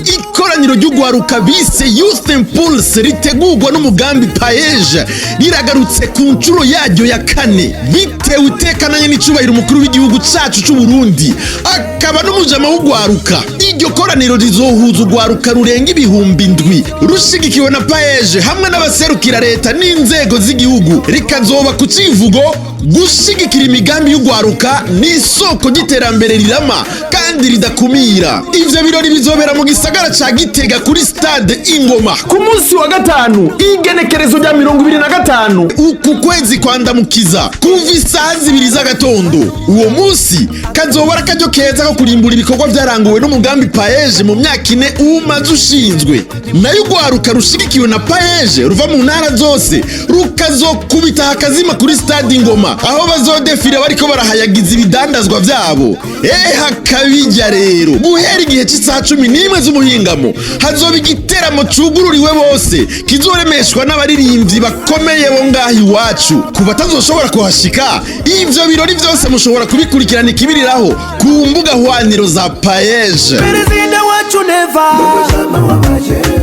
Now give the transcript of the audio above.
ikoraniro ry'ugwaruka bise Youth Impulse ritegurwa n'umugambi Paeje riragarutse ku ncuro yaryo ya kane bitewe itekananye n'icubahiro umukuru w'igihugu cacu c'u Burundi akaba n'umujama w'ugwaruka. Iryo koraniro rizohuza ugwaruka rurenga ibihumbi 7 rushigikiwe na Paeje hamwe n'abaserukira leta n'inzego z'igihugu, rikazoba ku civugo gushigikira imigambi y'ugwaruka n'isoko ry'iterambere rirama kandi ridakumira. Ivyo birori bizobera mu gisagara ca Gitega kuri stade Ingoma ku munsi wa gatanu igenekerezo rya 25 uku kwezi kwandamukiza kuva isaha 2 z'agatondo. Uwo munsi kazoba akaryo keza ko kurimbura ibikorwa vyaranguwe n'umugambi Paeje mu myaka 4 umaze ushinzwe, nayo ugwaruka rushigikiwe na Paeje ruva mu ntara zose rukazokubita akazima kuri stade Ingoma aho bazodefira bariko barahayagiza ibidandazwa vyabo. Hakabijya rero guhera igihe cy'isaha 11 z'umuhingamo hazoba igiteramo cugururiwe bose kizoremeshwa n'abaririmbyi bakomeye bo ngahi iwacu. Ku batazoshobora kuhashika, ivyo birori vyose mushobora kubikurikirana ikibiriraho ku mbuga hwaniro za Paeje. Perezida wacu Neva